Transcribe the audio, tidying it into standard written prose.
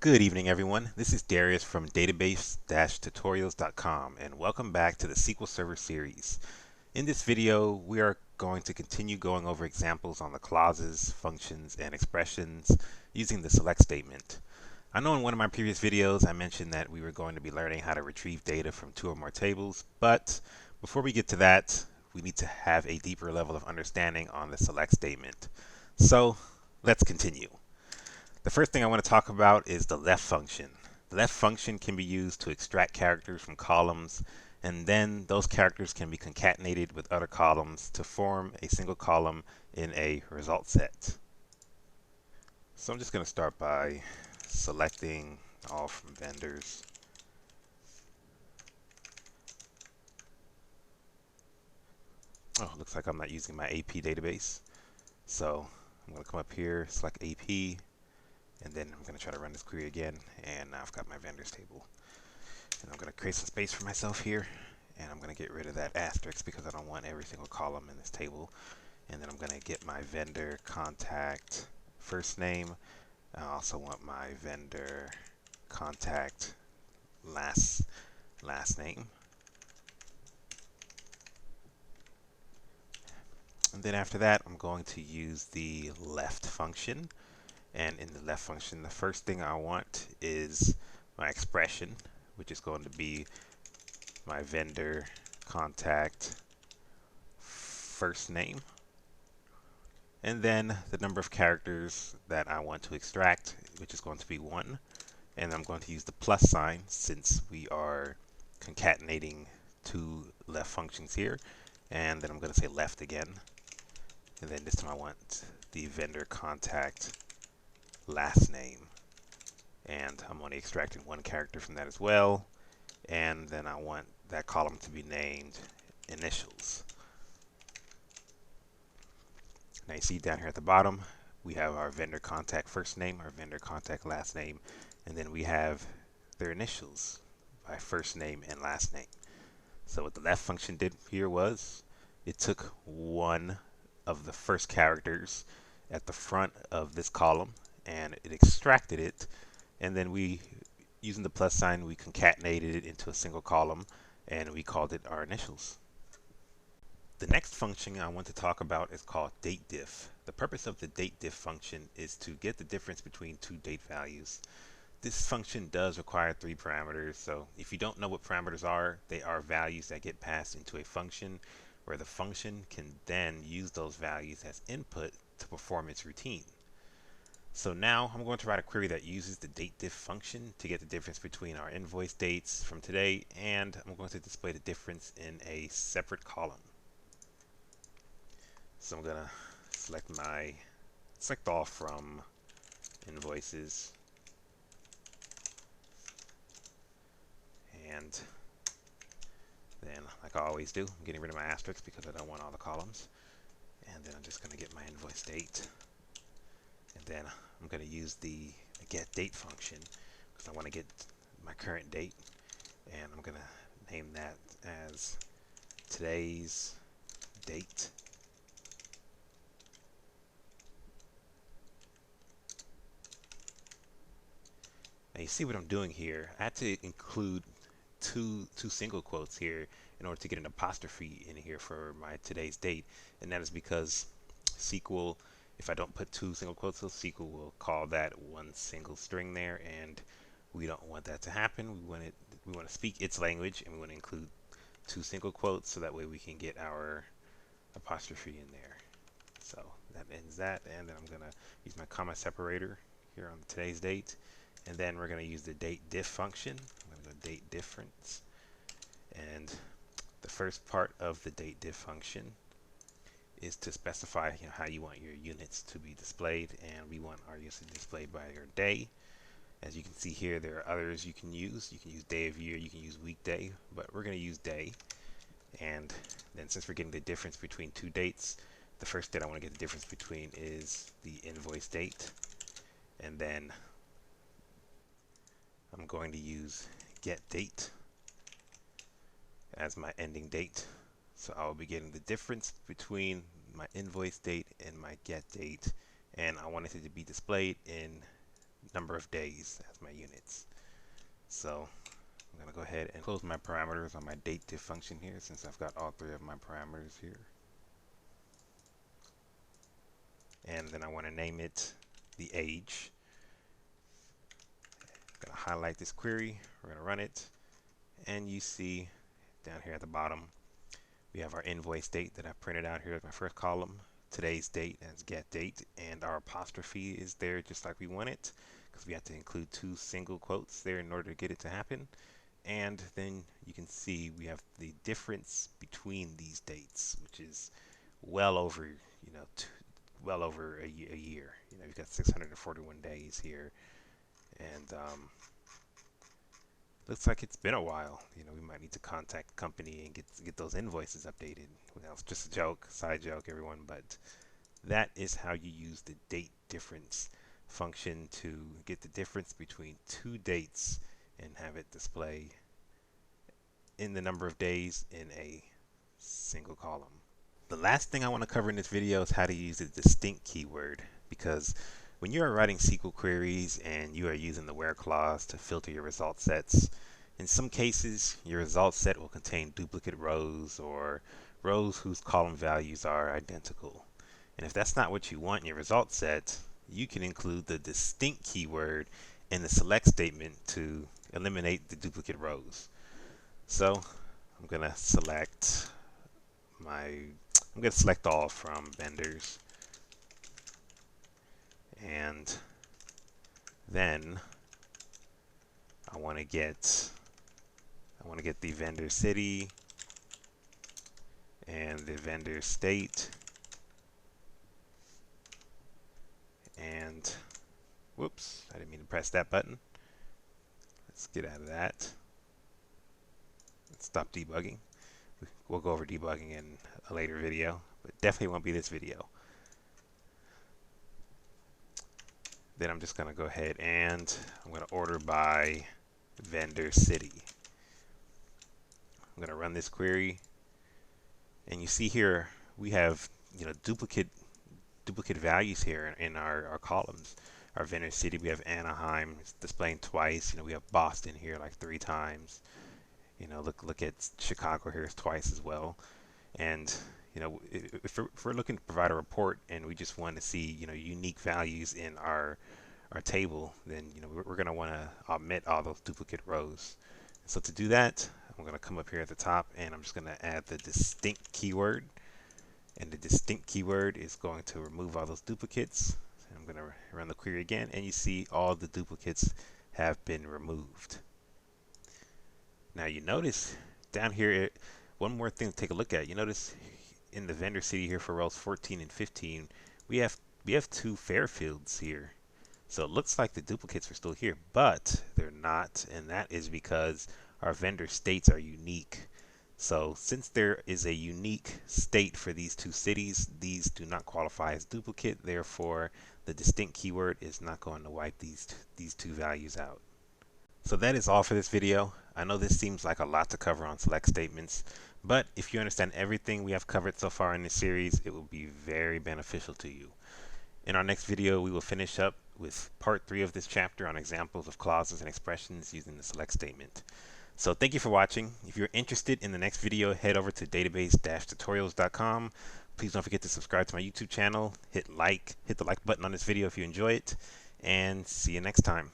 Good evening, everyone. This is Darius from database-tutorials.com, and welcome back to the SQL Server Series. In this video, we are going to continue going over examples on the clauses, functions, and expressions using the select statement. I know in one of my previous videos I mentioned that we were going to be learning how to retrieve data from two or more tables, but before we get to that, we need to have a deeper level of understanding on the select statement. So let's continue. The first thing I want to talk about is the left function. The left function can be used to extract characters from columns, and then those characters can be concatenated with other columns to form a single column in a result set. So I'm just going to start by selecting all from vendors. Oh, looks like I'm not using my AP database. So I'm going to come up here, select AP, and then I'm going to try to run this query again, and now I've got my vendors table. And I'm going to create some space for myself here, and I'm going to get rid of that asterisk because I don't want every single column in this table. And then I'm going to get my vendor contact first name. I also want my vendor contact last name. And then after that, I'm going to use the left function. And in the left function, the first thing I want is my expression, which is going to be my vendor contact first name, and then the number of characters that I want to extract, which is going to be 1. And I'm going to use the plus sign since we are concatenating two left functions here. And then I'm going to say left again. And then this time I want the vendor contact last name. And I'm only extracting 1 character from that as well. And then I want that column to be named initials. Now you see down here at the bottom, we have our vendor contact first name, our vendor contact last name, and then we have their initials by first name and last name. So what the left function did here was it took one of the first characters at the front of this column and it extracted it, and then we, using the plus sign, we concatenated it into a single column and we called it our initials. The next function I want to talk about is called dateDiff. The purpose of the dateDiff function is to get the difference between two date values. This function does require 3 parameters, so if you don't know what parameters are, they are values that get passed into a function where the function can then use those values as input to perform its routine. So now I'm going to write a query that uses the dateDiff function to get the difference between our invoice dates from today, and I'm going to display the difference in a separate column. So I'm gonna select all from invoices, and then like I always do, I'm getting rid of my asterisks because I don't want all the columns. And then I'm just gonna get my invoice date, and then I'm gonna use the get date function because I want to get my current date, and I'm gonna name that as today's date. Now you see what I'm doing here. I had to include two single quotes here in order to get an apostrophe in here for my today's date, and that is because SQL, if I don't put 2 single quotes, so SQL will call that one single string there, and we don't want that to happen. We want to speak its language, and we want to include 2 single quotes so that way we can get our apostrophe in there. So that ends that, and then I'm gonna use my comma separator here on today's date. And then we're going to use the dateDiff function. I'm going to go date difference. And the first part of the dateDiff function is to specify how you want your units to be displayed. And we want our units to be displayed by your day. As you can see here, there are others you can use. You can use day of year, you can use weekday, but we're going to use day. And then since we're getting the difference between 2 dates, the first date I want to get the difference between is the invoice date. And then I'm going to use getDate as my ending date. So I will be getting the difference between my invoice date and my get date, and I want it to be displayed in number of days as my units. So I'm going to go ahead and close my parameters on my date diff function here, since I've got all three of my parameters here. And then I want to name it the age. I'm going to highlight this query. We're going to run it. And you see down here at the bottom, we have our invoice date that I printed out here as my first column. Today's date as get date, and our apostrophe is there just like we want it, because we have to include two single quotes there in order to get it to happen. And then you can see we have the difference between these dates, which is well over, well over a year. You've got 641 days here, and looks like it's been a while. We might need to contact the company and get those invoices updated. Well, it's just a joke, side joke, everyone, but that is how you use the date difference function to get the difference between two dates and have it display in the number of days in a single column. The last thing I want to cover in this video is how to use the distinct keyword, because when you are writing SQL queries and you are using the where clause to filter your result sets, in some cases your result set will contain duplicate rows or rows whose column values are identical. And if that's not what you want in your result set, you can include the distinct keyword in the select statement to eliminate the duplicate rows. So I'm going to select all from vendors, and then I want to get the vendor city and the vendor state, and whoops, I didn't mean to press that button. Let's get out of that. Let's stop debugging. We'll go over debugging in a later video, but definitely won't be this video. Then I'm just going to go ahead and I'm going to order by vendor city. I'm going to run this query, and you see here we have duplicate values here in our columns. Our vendor city, we have Anaheim, it's displaying twice. We have Boston here like 3 times. Look at Chicago here, it's twice as well. And if we're looking to provide a report and we just want to see unique values in our table, then we're going to want to omit all those duplicate rows. So to do that, I'm going to come up here at the top and I'm just going to add the distinct keyword, and the distinct keyword is going to remove all those duplicates. I'm going to run the query again, and you see all the duplicates have been removed. Now you notice down here, one more thing to take a look at. You notice in the vendor city here for rows 14 and 15, we have 2 Fairfields here. So it looks like the duplicates are still here, but they're not, and that is because our vendor states are unique. So since there is a unique state for these 2 cities, these do not qualify as duplicate. Therefore, the distinct keyword is not going to wipe these 2 values out. So that is all for this video. I know this seems like a lot to cover on select statements, but if you understand everything we have covered so far in this series, it will be very beneficial to you. In our next video, we will finish up with part 3 of this chapter on examples of clauses and expressions using the select statement. So thank you for watching. If you're interested in the next video, head over to database-tutorials.com. Please don't forget to subscribe to my YouTube channel. Hit the like button on this video if you enjoy it, and see you next time.